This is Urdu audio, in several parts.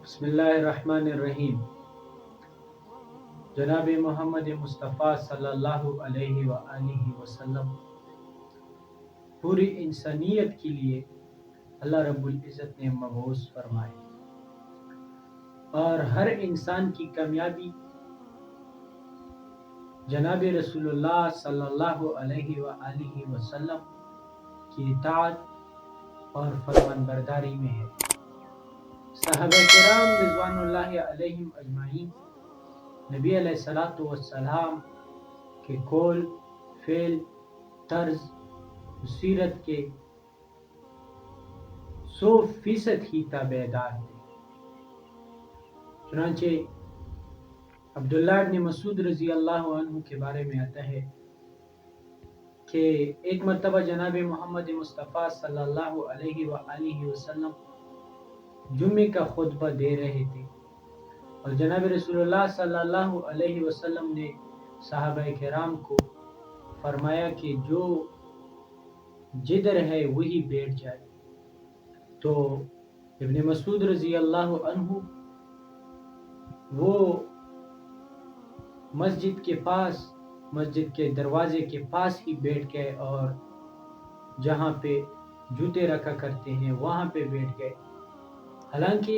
بسم اللہ الرحمن الرحیم۔ جناب محمد مصطفیٰ صلی اللہ علیہ وآلہ وسلم پوری انسانیت کے لیے اللہ رب العزت نے مبعوث فرمائے، اور ہر انسان کی کامیابی جناب رسول اللہ صلی اللہ علیہ وآلہ وسلم کی اطاعت اور فرمان برداری میں ہے۔ صحابہ کرام رضوان اللہ علیہم اجمعین نبی علیہ الصلوۃ والسلام کے قول، فعل، طرز سیرت کے 100% ہی تابعدار تھے۔ چنانچہ عبداللہ ابن مسعود رضی اللہ عنہ کے بارے میں آتا ہے کہ ایک مرتبہ جناب محمد مصطفیٰ صلی اللہ علیہ وآلہ وسلم جمعے کا خطبہ دے رہے تھے، اور جناب رسول اللہ صلی اللہ علیہ وسلم نے صحابہ کرام کو فرمایا کہ جو جدھر ہے وہی بیٹھ جائے۔ تو ابن مسعود رضی اللہ عنہ وہ مسجد کے دروازے کے پاس ہی بیٹھ گئے، اور جہاں پہ جوتے رکھا کرتے ہیں وہاں پہ بیٹھ گئے۔ حالانکہ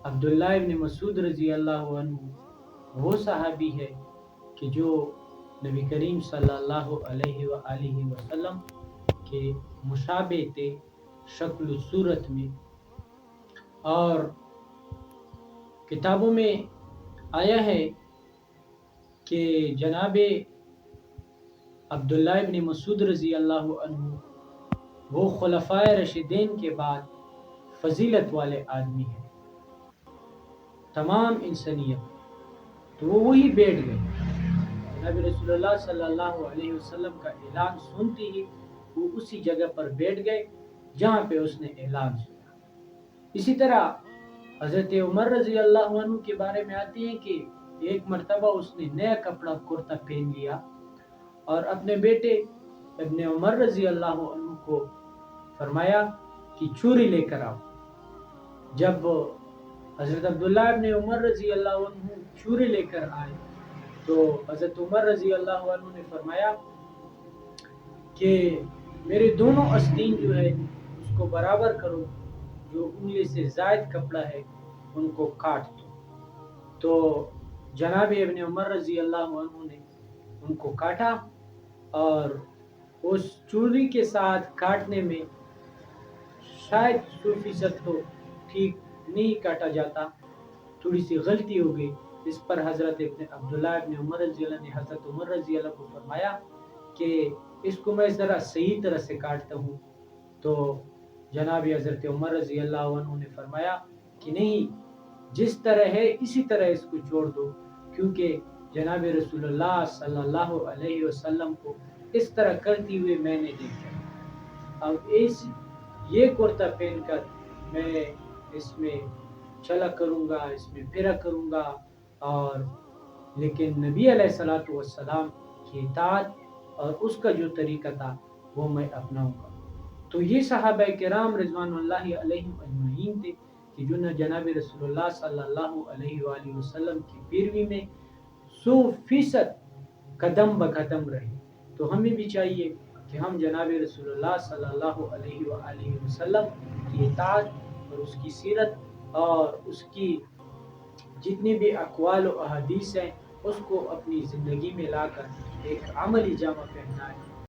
عبداللہ ابن مسعود رضی اللہ عنہ وہ صحابی ہے کہ جو نبی کریم صلی اللہ علیہ وآلہ وسلم کے مشابہ تھے شکل و صورت میں، اور کتابوں میں آیا ہے کہ جناب عبداللہ ابن مسعود رضی اللہ عنہ وہ خلفائے راشدین کے بعد فضیلت والے آدمی ہیں، تمام انسانیت۔ تو وہ وہی بیٹھ گئے۔ جناب رسول اللہ صلی اللہ علیہ وسلم کا اعلان سنتے ہی وہ اسی جگہ پر بیٹھ گئے جہاں پہ اس نے اعلان سنا۔ اسی طرح حضرت عمر رضی اللہ عنہ کے بارے میں آتے ہیں کہ ایک مرتبہ اس نے نیا کپڑا کرتا پہن لیا اور اپنے بیٹے ابن عمر رضی اللہ عنہ کو فرمایا کہ چھری لے کر آؤ۔ جب حضرت عبداللہ ابن عمر رضی اللہ عنہ چھری لے کر آئے تو حضرت عمر رضی اللہ عنہ نے فرمایا کہ میرے دونوں آستین جو ہے اس کو برابر کرو، جو انگلی سے زائد کپڑا ہے ان کو کاٹ دو۔ تو جناب ابن عمر رضی اللہ عنہ نے ان کو کاٹا، اور اس چھری کے ساتھ کاٹنے میں شاید 100% تو ٹھیک نہیں کاٹا جاتا، تھوڑی سی غلطی ہو گئی۔ اس پر حضرت عبداللہ ابن عمر رضی اللہ نے حضرت عمر رضی اللہ کو فرمایا کہ اس کو میں ذرا صحیح طرح سے کاٹتا ہوں۔ تو جناب حضرت عمر رضی اللہ عنہ نے فرمایا کہ نہیں، جس طرح ہے اسی طرح اس کو چھوڑ دو، کیونکہ جناب رسول اللہ صلی اللہ علیہ وسلم کو اس طرح کرتے ہوئے میں نے دیکھا۔ اب یہ کرتا پہن کر میں اس میں چلا کروں گا، اس میں پھرا کروں گا، اور لیکن نبی علیہ الصلوۃ والسلام کی اطاعت اور اس کا جو طریقہ تھا وہ میں اپناؤں گا۔ تو یہ صحابہ کرام رضوان اللہ علیہم اجمعین تھے کہ جو جناب رسول اللہ صلی اللہ علیہ وآلہ وسلم کی پیروی میں 100% قدم بقدم رہے۔ تو ہمیں بھی چاہیے کہ ہم جناب رسول اللہ صلی اللہ علیہ وآلہ وسلم کی اطاعت اور اس کی سیرت اور اس کی جتنی بھی اقوال و احادیث ہیں اس کو اپنی زندگی میں لا کر ایک عملی جامہ پہنائیں۔